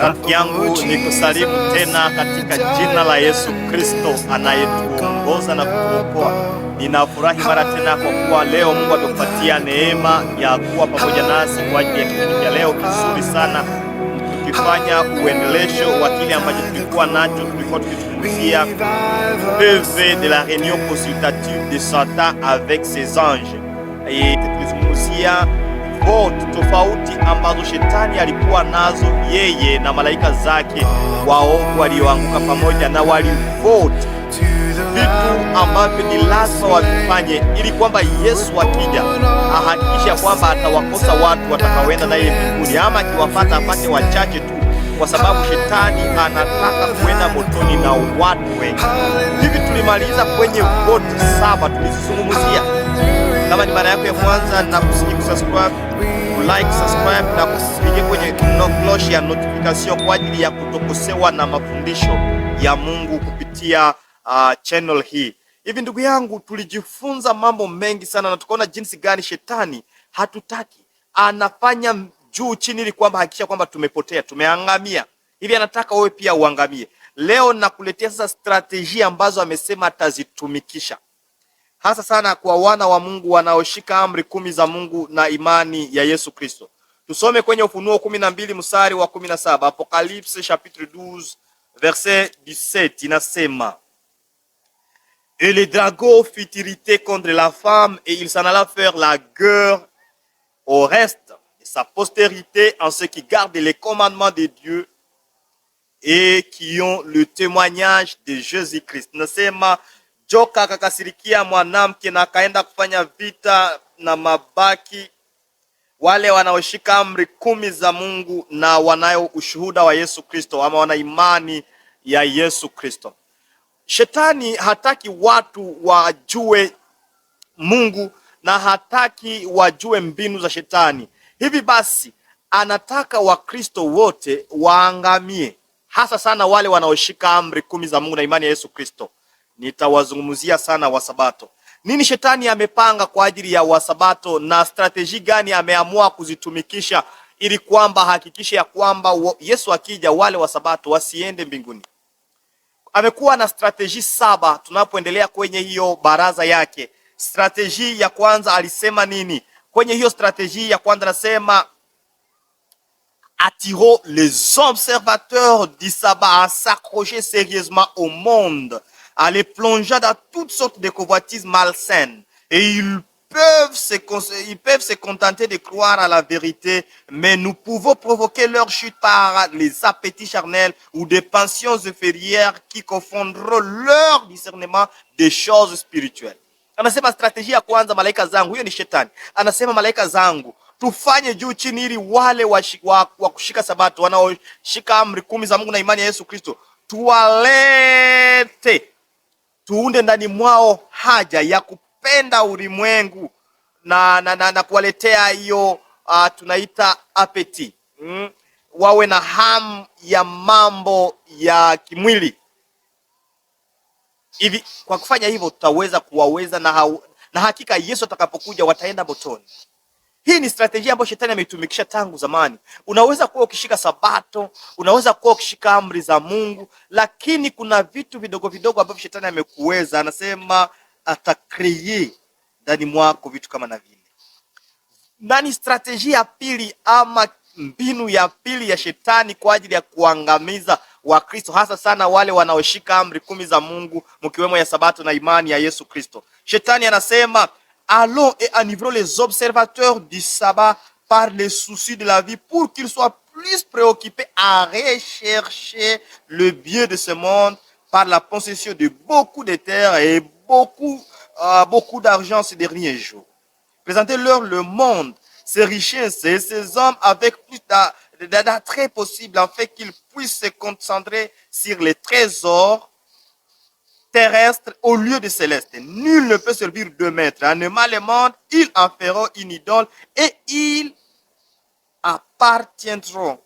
Rafiki yangu nikusalimu tena katika jina la Yesu Kristo anayetuongoza na kutuokoa. Ninafurahi mara tena kwa kuwa leo Mungu amekupatia neema ya kuwa pamoja nasi kwa ajili ya kipindi cha leo kizuri sana, tukifanya uendelesho wa kile ambacho tulikuwa nacho. Tulikuwa tukizungumzia PV de la réunion consultative de Satan avec ses anges, tulizungumzia vote tofauti ambazo shetani alikuwa nazo yeye na malaika zake waovu walioanguka pamoja, na walivote vitu ambavyo ni lazima wavifanye ili kwamba Yesu akija ahakikisha kwamba atawakosa watu watakaoenda naye mbinguni, ama akiwapata apate wachache tu, kwa sababu shetani anataka kuenda motoni na watu wengi. Hivi tulimaliza kwenye vote 7 tulizozungumzia. Kama ni mara yako ya kwanza, na kusihi kusubscribe, like, subscribe na kusipigia kwenye cloche ya notification kwa ajili ya kutokosewa na mafundisho ya Mungu kupitia channel hii. Hivi ndugu yangu, tulijifunza mambo mengi sana na tukaona jinsi gani shetani hatutaki, anafanya juu chini ili kwamba hakikisha kwamba tumepotea, tumeangamia. Hivi anataka wewe pia uangamie. Leo nakuletea sasa strategia ambazo amesema atazitumikisha hasa sana kwa wana wa Mungu wanaoshika amri 10 za Mungu na imani ya Yesu Kristo. Tusome kwenye Ufunuo 12 mstari wa 17, Apocalypse chapitre 12 verset 17, inasema: Et le dragon fit irriter contre la femme, et il s'en alla faire la guerre au reste de sa postérité, en ceux qui gardent les commandements de Dieu et qui ont le témoignage de Jésus-Christ. Nasema joka akakasirikia mwanamke na akaenda kufanya vita na mabaki wale wanaoshika amri 10 za Mungu na wanayo ushuhuda wa Yesu Kristo, ama wana imani ya Yesu Kristo. Shetani hataki watu wajue Mungu na hataki wajue mbinu za shetani. Hivi basi anataka Wakristo wote waangamie, hasa sana wale wanaoshika amri 10 za Mungu na imani ya Yesu Kristo. Nitawazungumzia sana Wasabato. Nini shetani amepanga kwa ajili ya Wasabato na strategy gani ameamua kuzitumikisha ili kwamba hakikisha ya kwamba Yesu akija wale Wasabato wasiende mbinguni? Amekuwa na strategy 7 tunapoendelea kwenye hiyo baraza yake. Strategy ya kwanza alisema nini? Kwenye hiyo strategy ya kwanza nasema: attirons les observateurs du sabbat à s'accrocher sérieusement au monde, à les plonger dans toutes sortes de convoitises malsaines, et ils peuvent se contenter de croire à la vérité, mais nous pouvons provoquer leur chute par les appétits charnels ou des passions inférieures qui confondront leur discernement des choses spirituelles. Anasema strategia ya kwanza, malaika zangu, hiyo ni shetani. Anasema malaika zangu tufanye juu chini ili wale wa kushika sabato, wanaoshika amri 10 za Mungu na imani ya Yesu Kristo, tuunde ndani mwao haja ya kupenda ulimwengu na kuwaletea hiyo tunaita apeti. Wawe na hamu ya mambo ya kimwili. Hivi kwa kufanya hivyo tutaweza kuwaweza na hakika Yesu atakapokuja wataenda motoni. Hii ni strategia ambayo shetani ameitumikisha tangu zamani. Unaweza kuwa ukishika sabato, unaweza kuwa ukishika amri za Mungu, lakini kuna vitu vidogo vidogo ambavyo shetani amekuweza. Anasema atakreye ndani mwako vitu kama na vile. Nani strategia ya pili ama mbinu ya pili ya shetani kwa ajili ya kuangamiza Wakristo, hasa sana wale wanaoshika amri 10 za Mungu mkiwemo ya sabato na imani ya Yesu Kristo? Shetani anasema: allons et enivrons les observateurs du sabbat par les soucis de la vie, pour qu'ils soient plus préoccupés à rechercher le bien de ce monde par la possession de beaucoup de terres et beaucoup d'argent ces derniers jours. Présentez-leur le monde, ses richesses et ses hommes avec plus d'attrait possible, en fait qu'ils puissent se concentrer sur les trésors terrestre au lieu de céleste. Nul ne peut servir 2 maîtres. En aimant le monde, ils en feront une idole et ils appartiendront.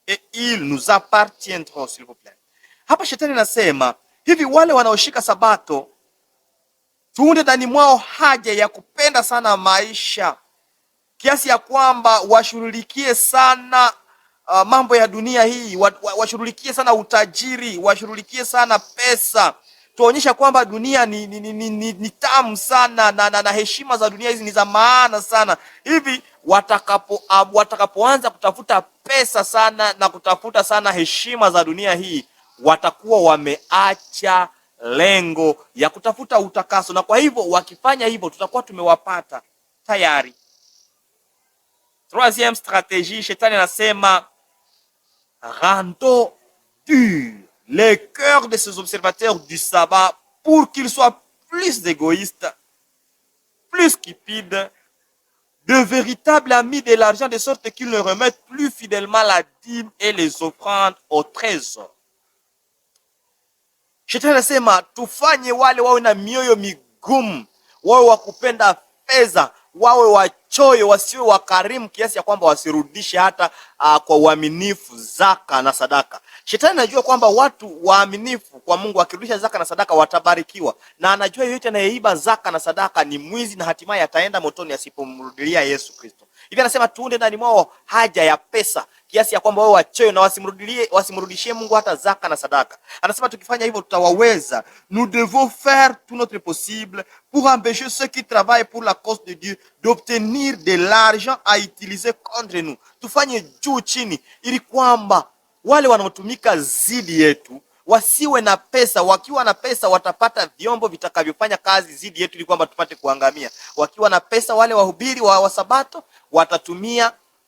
Et ils nous appartiendront, s'il vous plaît. Hapa shetani anasema hivi, wale wanaoshika sabato tuunde ndani mwao haja ya kupenda sana maisha kiasi ya kwamba washughulikie sana mambo ya dunia hii, washughulikie sana utajiri, washughulikie sana pesa, tuonyesha kwamba dunia ni tamu sana na heshima za dunia hizi ni za maana sana. Hivi watakapoanza kutafuta pesa sana na kutafuta sana heshima za dunia hii, watakuwa wameacha lengo ya kutafuta utakaso, na kwa hivyo wakifanya hivyo tutakuwa tumewapata tayari. Troisième stratégie, shetani anasema rendons dur les cœurs de ces observateurs du sabbat pour qu'ils soient plus égoïstes, plus cupides, de véritables amis de l'argent, de sorte qu'ils ne remettent plus fidèlement la dîme et les offrandes au trésor. Shetani anasema tufanye wale wawe na mioyo migumu, wawe wa kupenda fedha, wawe wachoyo, wasiwe wakarimu kiasi ya kwamba wasirudishe hata kwa uaminifu zaka na sadaka. Shetani anajua kwamba watu waaminifu kwa Mungu wakirudisha zaka na sadaka watabarikiwa, na anajua yeyote anayeiba zaka na sadaka ni mwizi na hatimaye ataenda motoni asipomrudilia Yesu Kristo. Hivi anasema tuunde ndani mwao haja ya pesa kiasi ya kwamba wao wachoyo na wasimrudishie Mungu hata zaka na sadaka. Anasema tukifanya hivyo tutawaweza. Nous devons faire tout notre possible pour empêcher ceux qui travaillent pour la cause de Dieu d'obtenir de l'argent à utiliser contre nous. Tufanye juu chini ili kwamba wale wanaotumika zidi yetu wasiwe na pesa. Wakiwa na pesa watapata vyombo vitakavyofanya kazi zidi yetu ili kwamba tupate kuangamia. Wakiwa na pesa wale wahubiri wa Sabato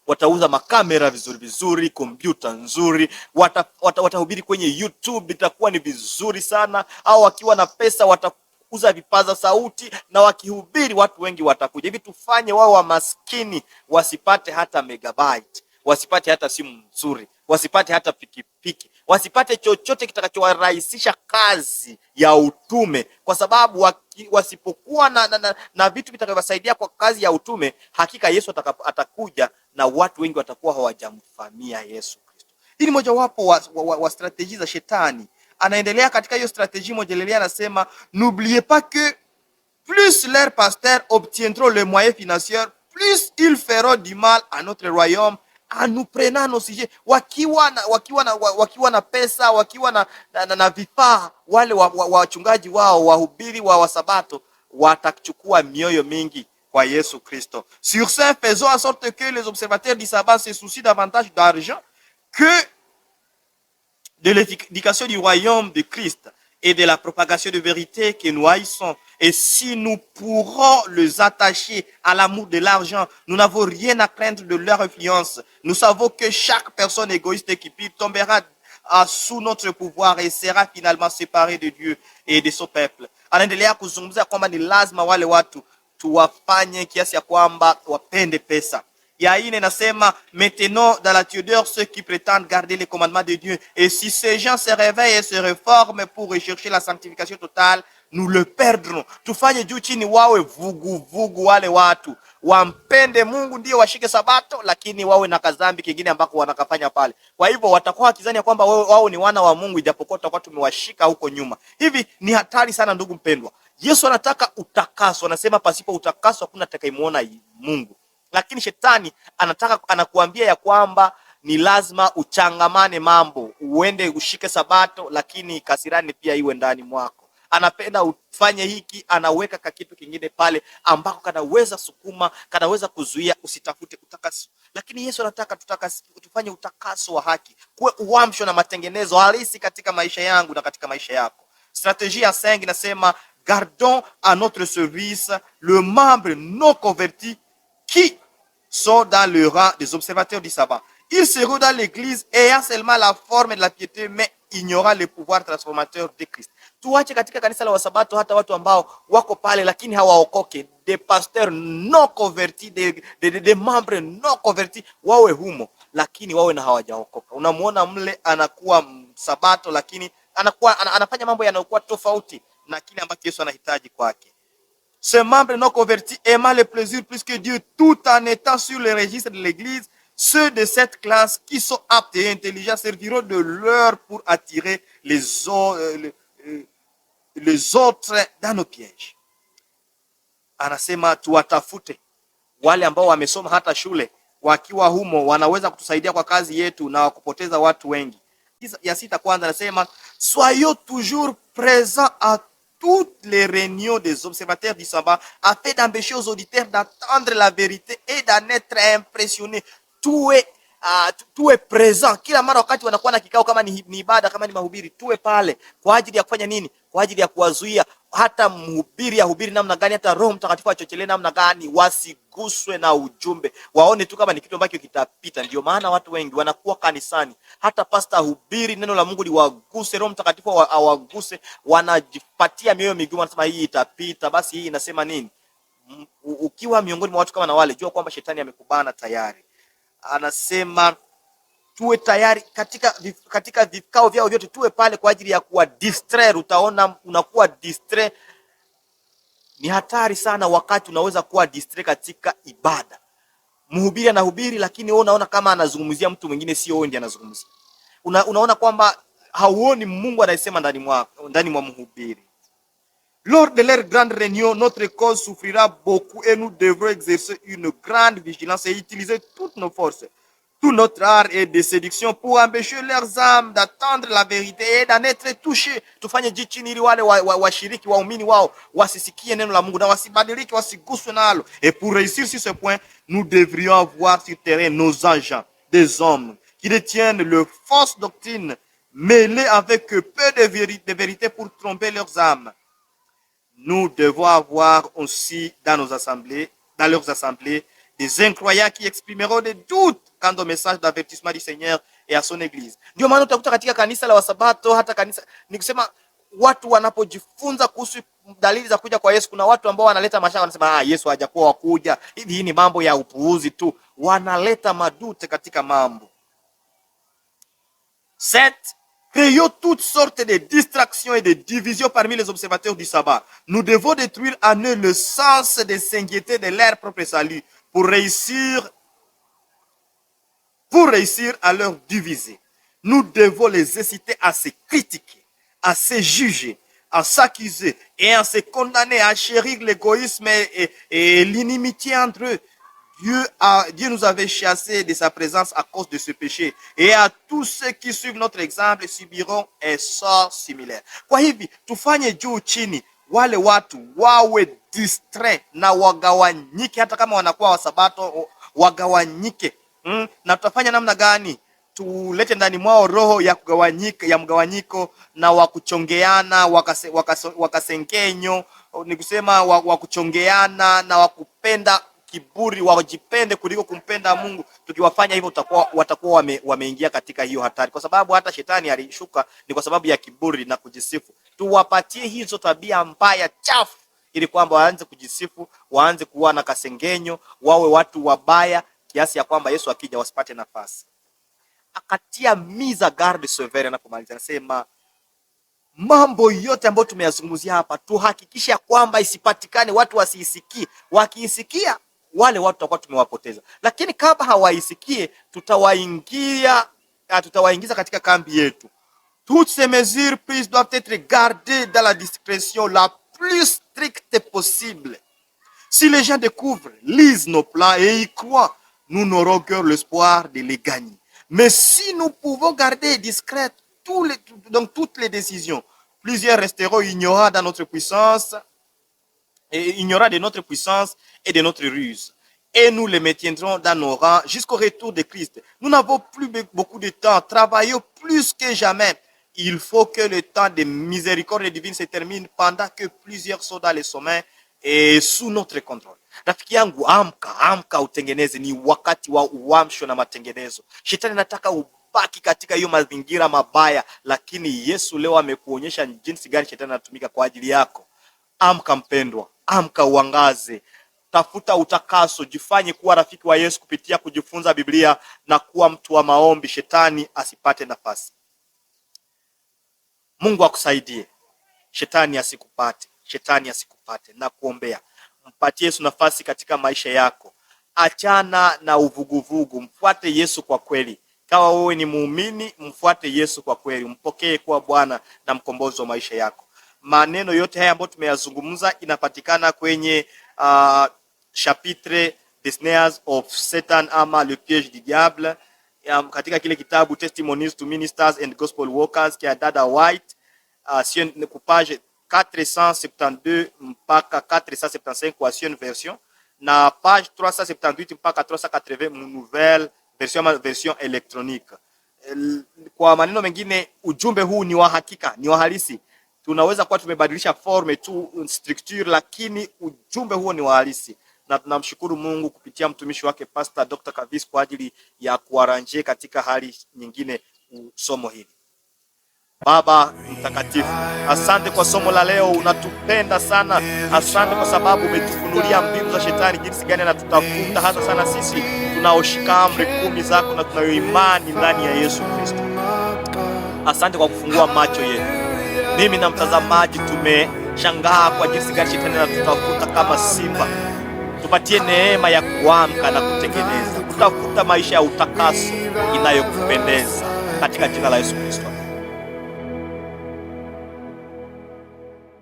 watauza makamera vizuri vizuri, kompyuta nzuri, watahubiri kwenye YouTube, itakuwa ni vizuri sana. Au wakiwa na pesa watauza vipaza sauti, na wakihubiri watu wengi watakuja. Hivi tufanye wao wa maskini wasipate hata megabyte, wasipate hata simu nzuri, wasipate hata pikipiki, wasipate chochote kitakachowarahisisha kazi ya utume, kwa sababu wasipokuwa na vitu vitakavyowasaidia kwa kazi ya utume, hakika Yesu atakuja na watu wengi watakuwa hawajamfahamia Yesu Kristo. Hii ni mojawapo wa strategie za shetani. Anaendelea katika hiyo strategie moja, anasema n'oubliez pas que plus leurs pasteurs obtiendront les moyens financiers, plus ils feront du mal à notre royaume en nous prenant nos sujets. Wakiwa na pesa, wakiwa na vifaa, wale wachungaji wao, wahubiri wa Sabato watachukua mioyo mingi kwa Yesu Kristo. Sur ce, faisons en sorte que les observateurs du sabbat se soucient davantage d'argent que de l'édification du royaume de Christ et de la propagation de vérité que nous haïssons. Et si nous pourrons les attacher à l'amour de l'argent, nous n'avons rien à craindre de leur influence. Nous savons que chaque personne égoïste qui tombera sous notre pouvoir et sera finalement séparée de Dieu et de son peuple. Anaendelea kuzungumzia kwamba ni lazima wale watu tuwafanye kiasi ya kwamba wapende pesa. Ya ine nasema maintenant dans la tiédeur ceux qui prétendent garder les commandements de Dieu, et si ces gens se réveillent et se réforment pour rechercher la sanctification totale, nous le perdrons. Tufanye juu chini wawe vugu wale watu wampende Mungu, ndio washike Sabato, lakini wawe na kazambi kingine ambako wanakafanya pale. Kwa hivyo watakuwa wakizania kwamba wao ni wana wa Mungu, ijapokuwa tutakuwa tumewashika huko nyuma. Hivi ni hatari sana ndugu mpendwa. Yesu anataka utakaso, anasema pasipo utakaso hakuna atakayemuona Mungu. Lakini shetani anakuambia ya kwamba ni lazima uchangamane mambo, uende ushike Sabato, lakini kasirani pia iwe ndani mwako. Anapenda ufanye hiki, anaweka kakitu kingine pale ambako kanaweza sukuma, kanaweza kuzuia usitafute utakaso. Lakini Yesu anataka tufanye utakaso wa haki, kuwe uamsho na matengenezo halisi katika maisha yangu na katika maisha yako. Stratégie ya 5 inasema gardons à notre service le membre non converti qui sont dans le rang des observateurs du sabbat. Ils seront dans l'église ayant seulement la forme de la piété, mais ignorant le pouvoir transformateur de Christ. Tuache katika kanisa la Wasabato hata watu ambao wako pale lakini hawaokoke, des pasteurs non convertis, des membres non convertis wawe humo, lakini wawe na hawajaokoka. Unamuona mle anakuwa Sabato lakini anafanya mambo yanayokuwa tofauti na kile ambacho Yesu anahitaji kwake. Ce membre non converti aimant le plaisir plus que Dieu, tout en étant sur le registre de l'église, ceux de cette classe qui sont aptes et intelligents serviront de leur pour attirer les autres dans nos pièges. Anasema tuwatafute wale ambao wamesoma hata shule, wakiwa humo wanaweza kutusaidia kwa kazi yetu na kupoteza watu wengi. Ya 6 kwanza nasema soyons toujours présents à toutes les réunions des observateurs du sabbat afin d'empêcher aux auditeurs d'entendre la vérité et d'en être impressionnés. Tuwe present kila mara wakati wanakuwa na kikao, kama ni ibada, kama ni mahubiri, tuwe pale kwa ajili ya kufanya nini? Kwa ajili ya kuwazuia hata mhubiri ahubiri namna gani, hata Roho Mtakatifu achochelee namna gani, wasiguswe na ujumbe, waone tu kama ni kitu ambacho kitapita. Ndio maana watu wengi wanakuwa kanisani, hata pastor hubiri neno la Mungu liwaguse, Roho Mtakatifu awaguse, wanajipatia mioyo migumu, wanasema hii itapita. Basi hii inasema nini? Ukiwa miongoni mwa watu kama na wale, jua kwamba shetani amekubana tayari. Anasema tuwe tayari katika vikao vyao vyote, tuwe pale kwa ajili ya kuwa distraire. Utaona unakuwa distraire, ni hatari sana wakati unaweza kuwa distraire katika ibada. Mhubiri anahubiri, lakini wewe unaona kama anazungumzia mtu mwingine, sio wewe ndiye anazungumzia. Unaona kwamba hauoni Mungu anayesema ndani mwa mhubiri. Lors de leur grande réunion, notre cause souffrira beaucoup et nous devrons exercer une grande vigilance et utiliser toutes nos forces, tout notre art et de séduction pour empêcher leurs âmes d'attendre la vérité et d'en être touchés. Tufanye juu chini ili wale washiriki waumini wao wasisikie neno la Mungu na wasibadilike, wasiguswe nalo. Et pour réussir sur ce point, nous devrions avoir sur terrain nos agents, des hommes qui détiennent leur fausse doctrine, mêlés avec peu de vérité pour tromper leurs âmes. Nous devons avoir aussi dans leurs assemblées, des incroyants qui exprimeront des doutes quant au message d'avertissement du Seigneur et à son église. Ndio maana utakuta katika kanisa la Wasabato, hata kanisa ni kusema watu wanapojifunza kuhusu dalili za kuja kwa Yesu, kuna watu ambao wanaleta mashaka, wanasema Yesu hajakuwa wakuja, hii ni mambo ya upuuzi tu, wanaleta madute katika mambo. 7. Créons toutes sortes de distractions et de divisions parmi les observateurs du sabbat. Nous devons détruire en eux le sens de s'inquiéter de leur propre salut pour réussir à leur diviser. Nous devons les inciter à se critiquer, à se juger, à s'accuser et à se condamner, à chérir l'égoïsme et l'inimitié entre eux. Dieu nous avait chassés de sa présence à cause de ce péché, et à tous ceux qui suivent notre exemple subiront un sort similaire. Kwa hivi tufanye juu chini, wale watu wawe distrait na wagawanyike, hata kama wanakuwa Wasabato wagawanyike. Na tutafanya namna gani? Tulete ndani mwao roho ya mgawanyiko na wakuchongeana, wakasengenyo, ni kusema wakuchongeana na wakupenda kiburi, wajipende kuliko kumpenda Mungu. Tukiwafanya hivyo watakuwa wameingia katika hiyo hatari, kwa sababu hata shetani alishuka ni kwa sababu ya kiburi na kujisifu. Tuwapatie hizo tabia mbaya chafu, ili kwamba waanze kujisifu, waanze kuwa na kasengenyo, wawe watu wabaya kiasi ya kwamba Yesu akija wasipate nafasi. Akatia miza garde severe anapomaliza, anasema mambo yote ambayo tumeyazungumzia hapa tuhakikisha kwamba isipatikane watu wasiisikie. Wakiisikia wale watu tutakuwa tumewapoteza, lakini kama hawaisikie tutawaingiza katika kambi yetu. Toutes ces mesures prises doivent être gardées dans la discrétion la plus stricte possible. Si les gens découvrent, lisent nos plans et y croient, nous n'aurons que l'espoir de les gagner. Mais si nous pouvons garder discrètes toutes les décisions, plusieurs resteront ignorants de notre puissance et de notre ruse. Et nous les maintiendrons dans nos rangs jusqu'au retour de Christ. Nous n'avons plus beaucoup de temps. Travaillons plus que jamais. Il faut que le temps de miséricorde divine se termine pendant que plusieurs sont dans les sommets et sous notre contrôle. Rafiki yangu, amka utengeneze. Ni wakati wa uamsho na matengenezo. Shetani anataka ubaki katika hiyo mazingira mabaya, lakini Yesu leo amekuonyesha jinsi gani shetani anatumika kwa ajili yako. Amka mpendwa, amka uangaze. Tafuta utakaso, jifanye kuwa rafiki wa Yesu kupitia kujifunza Biblia na kuwa mtu wa maombi, shetani asipate nafasi. Mungu akusaidie. Shetani asikupate na kuombea. Mpatie Yesu nafasi katika maisha yako. Achana na uvuguvugu, mfuate Yesu kwa kweli. Kama wewe ni muumini, mfuate Yesu kwa kweli. Mpokee kuwa Bwana na mkombozi wa maisha yako. Maneno yote haya ambayo tumeyazungumza inapatikana kwenye chapitre The Snares of Satan ama Le Piège du Diable, katika kile kitabu Testimonies to Ministers and Gospel Workers kia Dada White, ku page 472 mpaka 475 kwa ancienne version, na page 378 mpaka 380 nouvelle version ama version électronique. Kwa maneno mengine, ujumbe huu ni wa hakika, ni wa halisi. Tunaweza kuwa tumebadilisha forme tu, structure, lakini ujumbe huo ni wa halisi. Na tunamshukuru Mungu kupitia mtumishi wake Pastor Dr. Kavis kwa ajili ya kuaranje katika hali nyingine somo hili. Baba mtakatifu, asante kwa somo la leo, unatupenda sana. Asante kwa sababu umetufunulia mbinu za shetani, jinsi gani anatutafuta, hasa sana sisi tunaoshika amri 10 zako na tunayoimani ndani ya Yesu Kristo. Asante kwa kufungua macho yetu. Mimi na mtazamaji tumeshangaa kwa jinsi gani shetani anatutafuta kama simba. Tupatie neema ya kuamka na kutengeneza, kutafuta maisha ya utakaso inayokupendeza katika jina la Yesu Kristo.